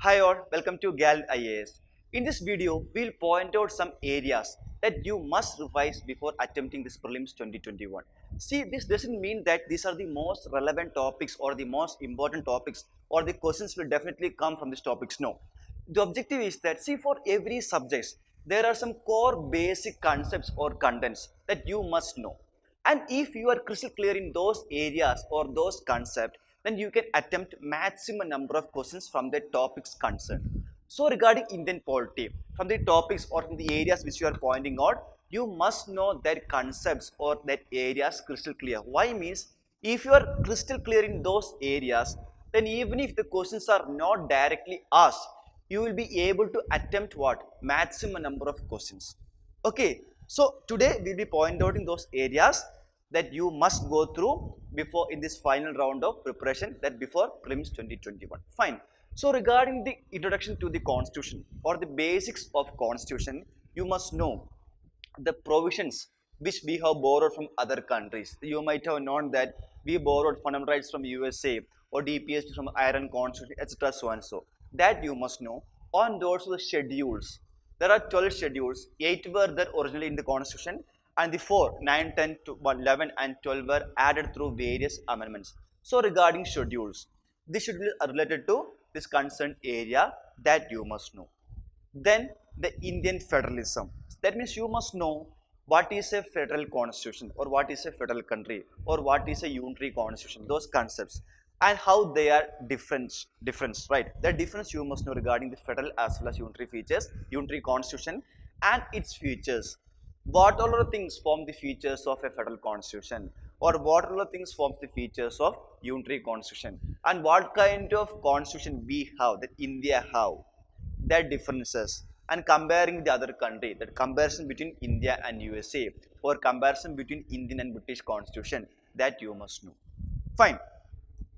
Hi all, welcome to GAL IAS. In this video, we'll point out some areas that you must revise before attempting this prelims 2021. See, this doesn't mean that these are the most relevant topics or the most important topics or the questions will definitely come from these topics. No. The objective is that, see, for every subject, there are some core basic concepts or contents that you must know. And if you are crystal clear in those areas or those concepts, then you can attempt maximum number of questions from the topics concerned. So regarding Indian polity, from the topics or from the areas which you are pointing out, you must know that concepts or that areas crystal clear. Why means if you are crystal clear in those areas, then even if the questions are not directly asked, you will be able to attempt what? Maximum number of questions. Okay, so today we'll be pointing out in those areas that you must go through before in this final round of preparation, that before prelims 2021. Fine. So regarding the introduction to the constitution or the basics of constitution, you must know the provisions which we have borrowed from other countries. You might have known that we borrowed fundamental rights from USA or DPS from Iran Constitution, etc. so and so. That you must know. And also the schedules. There are 12 schedules. 8 were there originally in the Constitution, and the 4, 9, 10, 11 and 12 were added through various amendments. So regarding schedules, this schedule are related to this concerned area that you must know. Then the Indian federalism. That means you must know what is a federal constitution or what is a federal country or what is a unitary constitution, those concepts and how they are different, right? The difference you must know regarding the federal as well as unitary features, unitary constitution and its features. What all the things form the features of a federal constitution or what all the things forms the features of unitary constitution and what kind of constitution we have, that India have, their differences and comparing the other country, that comparison between India and USA or comparison between Indian and British constitution, that you must know. Fine.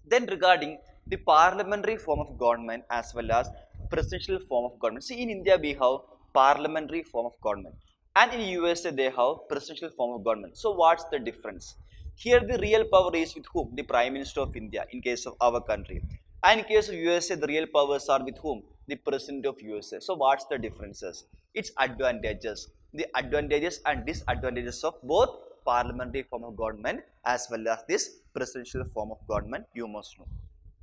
Then regarding the parliamentary form of government as well as presidential form of government. See, in India we have parliamentary form of government and in USA they have presidential form of government. So what's the difference? Here the real power is with whom? The Prime Minister of India in case of our country. And in case of USA, the real powers are with whom? The President of USA. So what's the differences? Its advantages. The advantages and disadvantages of both parliamentary form of government as well as this presidential form of government, you must know.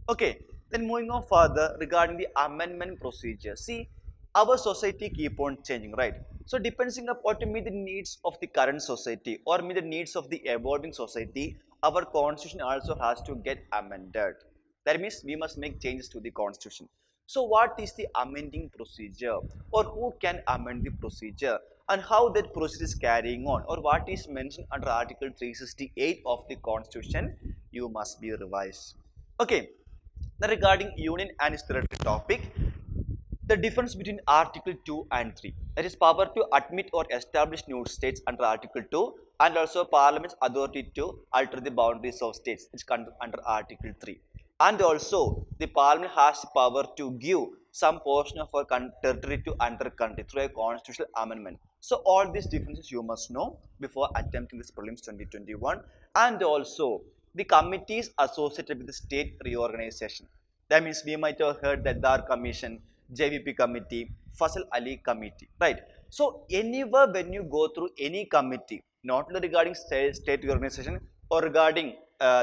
Okay, then moving on further regarding the amendment procedure. See, our society keep on changing, right? So depending upon to meet the needs of the current society or meet the needs of the evolving society, our constitution also has to get amended. That means we must make changes to the constitution. So what is the amending procedure or who can amend the procedure and how that procedure is carrying on or what is mentioned under Article 368 of the constitution, you must be revised. Okay, now regarding union and its territory topic, the difference between Article 2 and 3, that is power to admit or establish new states under Article 2 and also Parliament's authority to alter the boundaries of states, which comes under Article 3. And also the Parliament has the power to give some portion of our territory to another country through a constitutional amendment. So all these differences you must know before attempting this prelims 2021. And also the committees associated with the state reorganization. That means we might have heard that DAR Commission, JVP Committee, Fasal Ali Committee, right? So anywhere when you go through any committee, not only regarding state reorganization or regarding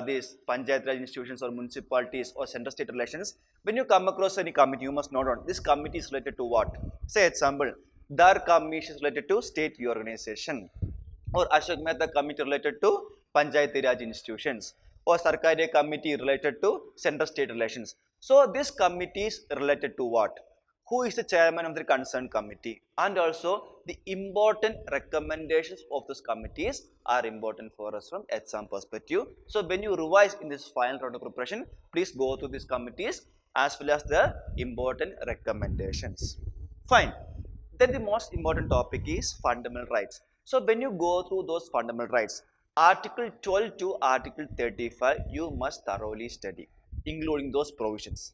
these Panchayat Raj institutions or municipalities or center-state relations, when you come across any committee, you must note on this committee is related to what? Say example, DAR Commission is related to state reorganization or Ashok Mehta Committee related to Panchayat Raj institutions or Sarkaria Committee related to center-state relations. So this committee is related to what? Who is the chairman of the concerned committee, and also the important recommendations of those committees are important for us from exam perspective. So when you revise in this final round of preparation, please go through these committees as well as the important recommendations. Fine. Then the most important topic is fundamental rights. So when you go through those fundamental rights, Article 12 to Article 35 you must thoroughly study, including those provisions.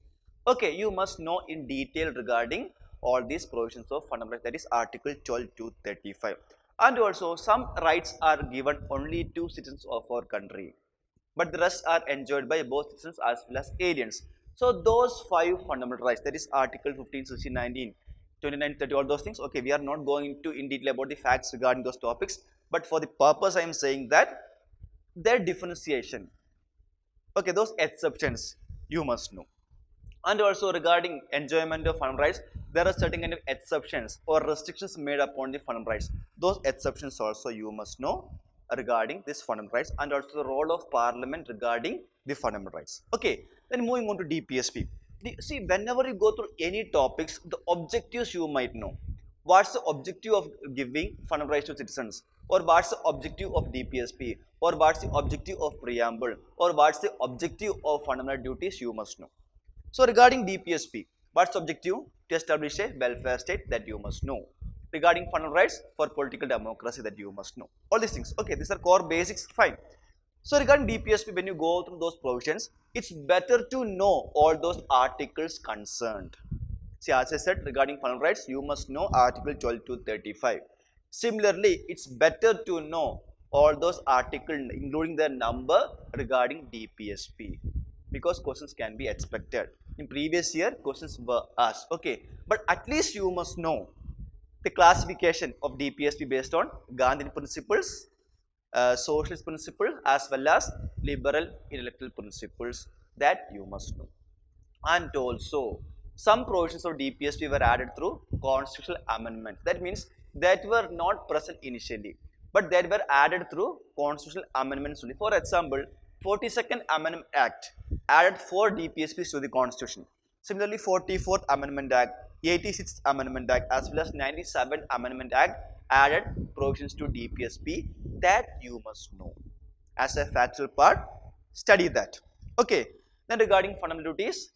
Okay, you must know in detail regarding all these provisions of fundamental rights, that is Article 12 to 35. And also some rights are given only to citizens of our country, but the rest are enjoyed by both citizens as well as aliens. So those 5 fundamental rights, that is Article 15, 16, 19, 29, 30, all those things. Okay, we are not going into in detail about the facts regarding those topics, but for the purpose I am saying that their differentiation. Okay, those exceptions you must know. And also regarding enjoyment of fundamental rights, there are certain kind of exceptions or restrictions made upon the fundamental rights. Those exceptions also you must know regarding this fundamental rights, and also the role of parliament regarding the fundamental rights. Okay, then moving on to DPSP. See, whenever you go through any topics, the objectives you might know. What's the objective of giving fundamental rights to citizens? Or what's the objective of DPSP? Or what's the objective of preamble? Or what's the objective of fundamental duties, you must know. So regarding DPSP, what's the objective? To establish a welfare state, that you must know. Regarding fundamental rights, for political democracy, that you must know. All these things. Okay, these are core basics, fine. So regarding DPSP, when you go through those provisions, it's better to know all those articles concerned. See, as I said, regarding fundamental rights, you must know Article 12 to 35. Similarly, it's better to know all those articles, including their number, regarding DPSP, because questions can be expected. In previous year, questions were asked. Okay, but at least you must know the classification of DPSP based on Gandhian principles, socialist principle, as well as liberal intellectual principles, that you must know. And also, some provisions of DPSP were added through constitutional amendments. That means that were not present initially, but that were added through constitutional amendments only. For example, 42nd Amendment Act added 4 DPSPs to the Constitution. Similarly, 44th Amendment Act, 86th Amendment Act, as well as 97th Amendment Act added provisions to DPSP, that you must know. As a factual part, study that. Okay, then regarding fundamental duties,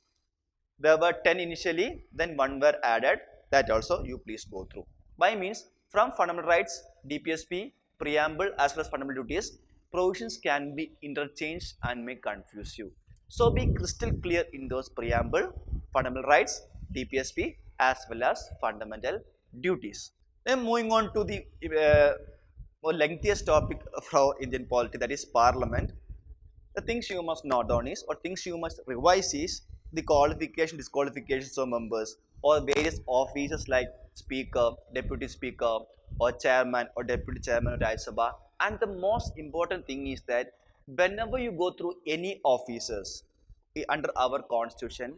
there were 10 initially, then 1 were added, that also you please go through. By means, from fundamental rights, DPSP, preamble, as well as fundamental duties, provisions can be interchanged and may confuse you. So be crystal clear in those preamble, fundamental rights, DPSP, as well as fundamental duties. Then moving on to the more lengthiest topic of our Indian polity, that is Parliament. The things you must note down is, or things you must revise is, the qualification, disqualifications of members, or various offices like Speaker, Deputy Speaker, or Chairman or Deputy Chairman of Rajya Sabha. And the most important thing is that whenever you go through any offices under our constitution,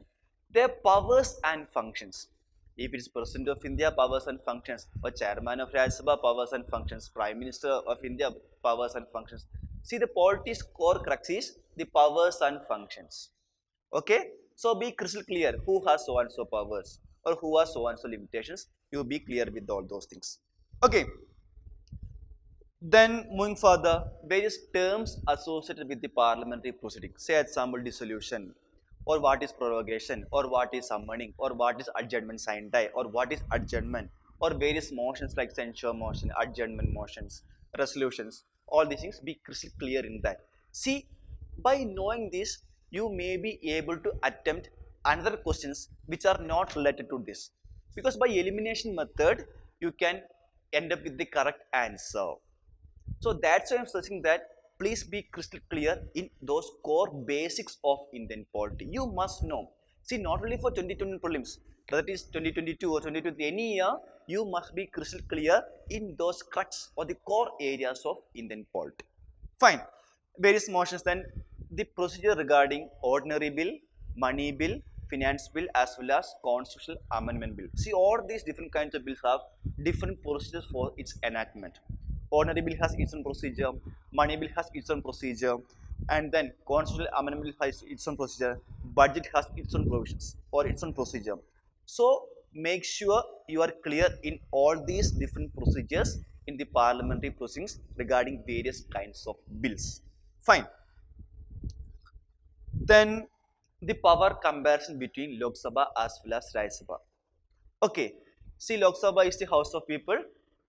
their powers and functions. If it is President of India, powers and functions, or Chairman of Rajya Sabha, powers and functions, Prime Minister of India, powers and functions. See, the polity's core crux is the powers and functions. Okay, so be crystal clear who has so and so powers or who has so and so limitations. You be clear with all those things. Okay. Then moving further, various terms associated with the parliamentary proceeding. Say example, dissolution, or what is prorogation, or what is summoning, or what is adjournment sine die, or what is adjournment, or various motions like censure motion, adjournment motions, resolutions. All these things, be crystal clear in that. See, by knowing this, you may be able to attempt another questions which are not related to this, because by elimination method you can end up with the correct answer. So that's why I'm stressing that please be crystal clear in those core basics of Indian polity. You must know. See, not only for 2020 prelims, whether it is 2022 or 2023, any year, you must be crystal clear in those crux or the core areas of Indian polity. Fine. Various motions, then the procedure regarding ordinary bill, money bill, finance bill, as well as constitutional amendment bill. See, all these different kinds of bills have different procedures for its enactment. Ordinary bill has its own procedure, money bill has its own procedure, and then constitutional amendment bill has its own procedure, budget has its own provisions or its own procedure. So make sure you are clear in all these different procedures in the parliamentary proceedings regarding various kinds of bills. Fine. Then the power comparison between Lok Sabha as well as Rajya Sabha. Okay, see, Lok Sabha is the house of people,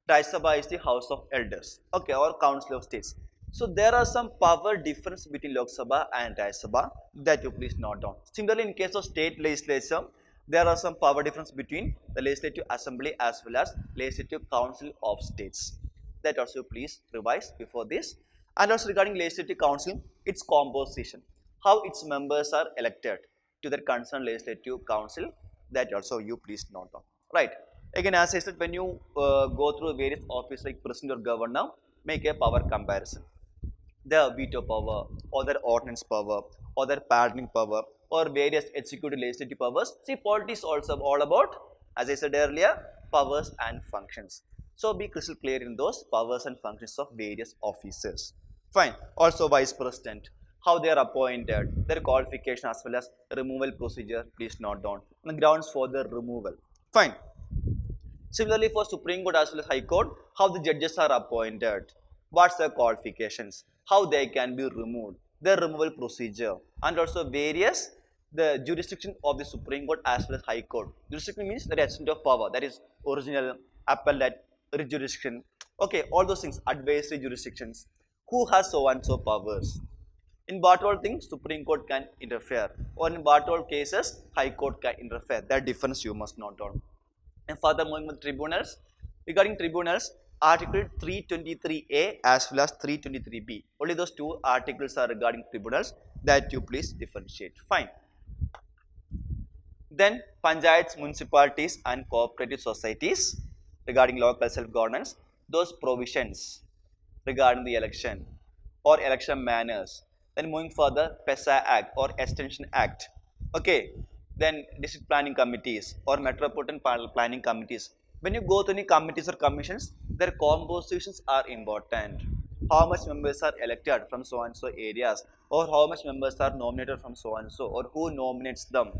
Rajya Sabha is the house of elders, okay, or council of states. So there are some power difference between Lok Sabha and Rajya Sabha that you please note down. Similarly, in case of state legislature, there are some power difference between the legislative assembly as well as legislative council of states. That also please revise before this. And also regarding legislative council, its composition, how its members are elected. to the concerned legislative council. That also you please note down. Right. Again, as I said, when you go through various offices like president or governor, make a power comparison. The veto power, or their ordinance power, or their pardoning power, or various executive legislative powers. See, politics also all about, as I said earlier, powers and functions. So be crystal clear in those powers and functions of various officers. Fine. Also vice president, how they are appointed, their qualification as well as removal procedure, please note down. And the grounds for their removal. Fine. Similarly for Supreme Court as well as High Court, how the judges are appointed, what's their qualifications, how they can be removed, their removal procedure, and also various the jurisdiction of the Supreme Court as well as High Court. Jurisdiction means the extent of power, that is original, appellate, jurisdiction. Okay, all those things, advisory jurisdictions. Who has so and so powers? In what all things Supreme Court can interfere, or in what all cases High Court can interfere. That difference you must note down. And further moving with tribunals, regarding tribunals, Article 323A as well as 323B. Only those two articles are regarding tribunals, that you please differentiate. Fine. Then panchayats, municipalities and cooperative societies, regarding local self-governance, those provisions regarding the election or election manners. Then moving further, PESA Act or Extension Act. Okay. Then district planning committees or metropolitan planning committees. When you go to any committees or commissions, their compositions are important. How much members are elected from so and so areas, or how much members are nominated from so and so, or who nominates them,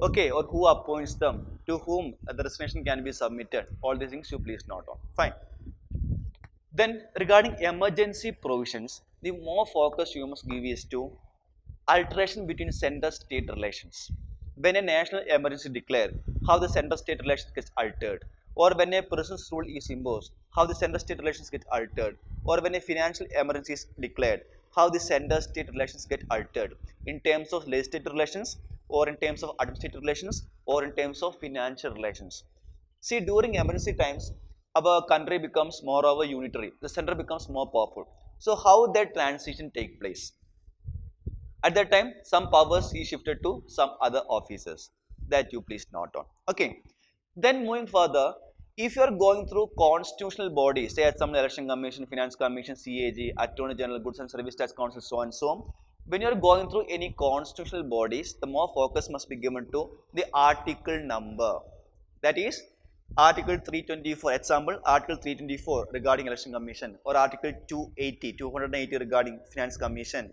okay, or who appoints them, to whom the resignation can be submitted. All these things you please note on. Fine. Then regarding emergency provisions, the more focus you must give is to alteration between center-state relations. When a national emergency declared, how the center-state relations gets altered, or when a president's rule is imposed, how the center-state relations get altered, or when a financial emergency is declared, how the center-state relations get altered in terms of legislative relations, or in terms of administrative relations, or in terms of financial relations. See, during emergency times, our country becomes moreover unitary. The center becomes more powerful. So, how that transition take place? At that time, some powers is shifted to some other officers, that you please note on. Okay. Then moving further, if you are going through constitutional bodies, say Assembly Election Commission, Finance Commission, CAG, Attorney General, Goods and Service Tax Council, so and so on. When you are going through any constitutional bodies, the more focus must be given to the article number. That is Article 324, example Article 324 regarding Election Commission, or Article 280 regarding Finance Commission.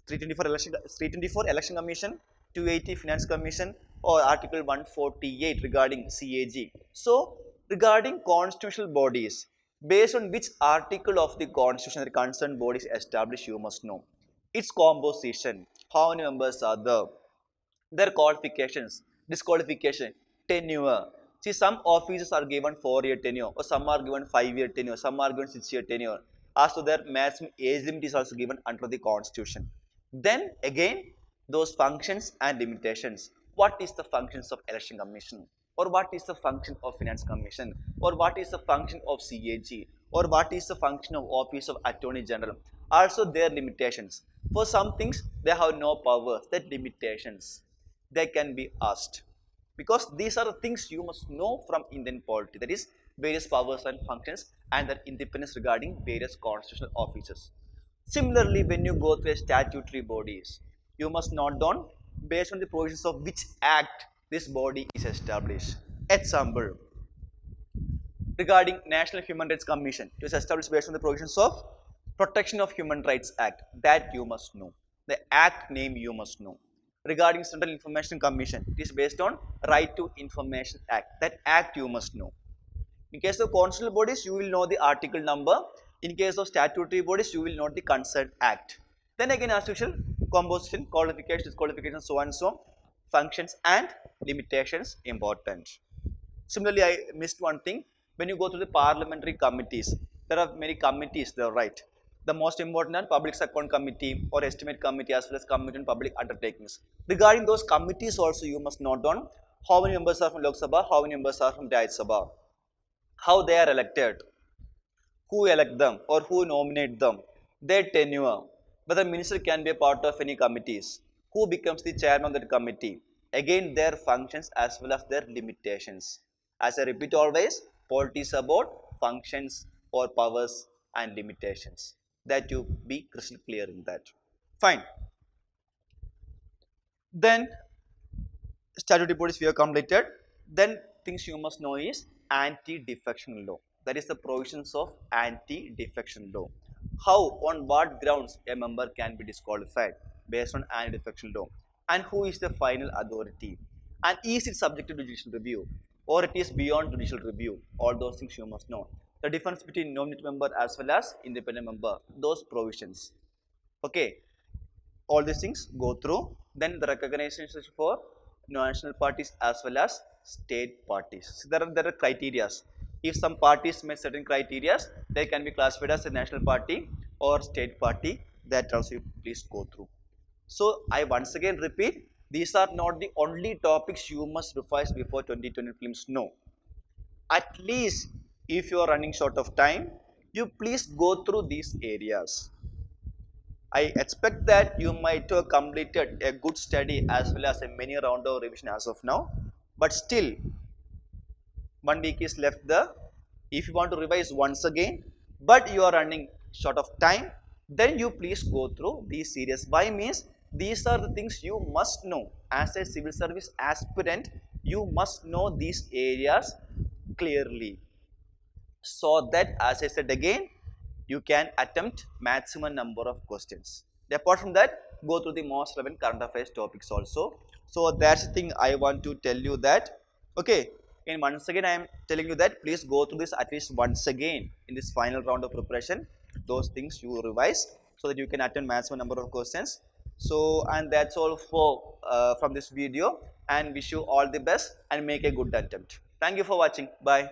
324 Election Commission, 280 Finance Commission, or Article 148 regarding CAG. So, regarding constitutional bodies, based on which article of the constitution the concerned body is established, you must know. Its composition, how many members are there, their qualifications, disqualification, tenure. See, some officers are given 4-year tenure, or some are given 5-year tenure, some are given 6-year tenure. As to their maximum age limit is also given under the constitution. Then again, those functions and limitations. What is the functions of Election Commission, or what is the function of Finance Commission, or what is the function of CAG, or what is the function of Office of Attorney General? Also their limitations. For some things they have no powers, that limitations they can be asked, because these are the things you must know from Indian polity, that is various powers and functions and their independence regarding various constitutional offices. Similarly, when you go through statutory bodies, you must note down based on the provisions of which act this body is established. Example, regarding National Human Rights Commission, it is established based on the provisions of Protection of Human Rights Act, that you must know. The act name you must know. Regarding Central Information Commission, it is based on Right to Information Act, that act you must know. In case of constitutional bodies, you will know the article number. In case of statutory bodies, you will know the concerned act. Then again, as usual, composition, qualifications, disqualifications, so on and so on, functions and limitations important. Similarly, I missed one thing. When you go to the parliamentary committees, there are many committees there, right? The most important are Public Account Committee or Estimate Committee, as well as Committee on Public Undertakings. Regarding those committees also, you must note down how many members are from Lok Sabha, how many members are from Rajya Sabha, how they are elected, who elect them or who nominate them, their tenure, whether minister can be a part of any committees, who becomes the chairman of that committee, again their functions as well as their limitations. As I repeat always, polity is about functions or powers and limitations. That you be crystal clear in that. Fine. Then statutory bodies we have completed. Then things you must know is anti-defection law. That is the provisions of anti-defection law. How, on what grounds a member can be disqualified based on anti-defection law, and who is the final authority, and is it subjected to judicial review or it is beyond judicial review. All those things you must know. The difference between nominated member as well as independent member, those provisions. Okay, all these things go through. Then the recognition for national parties as well as state parties. So there are criteria. If some parties meet certain criteria, they can be classified as a national party or state party. That also you please go through. So I once again repeat, these are not the only topics you must revise before 2020 prelims. No. At least if you are running short of time, you please go through these areas. I expect that you might have completed a good study as well as a many round of revision as of now. But still, 1 week is left there. If you want to revise once again, but you are running short of time, then you please go through these series. Why means these are the things you must know. As a civil service aspirant, you must know these areas clearly. So that, as I said again, you can attempt maximum number of questions. Apart from that, go through the most relevant current affairs topics also. So that's the thing I want to tell you that. Okay, and once again I am telling you that please go through this at least once again in this final round of preparation. Those things you revise so that you can attempt maximum number of questions. So, and that's all for from this video, and wish you all the best and make a good attempt. Thank you for watching. Bye.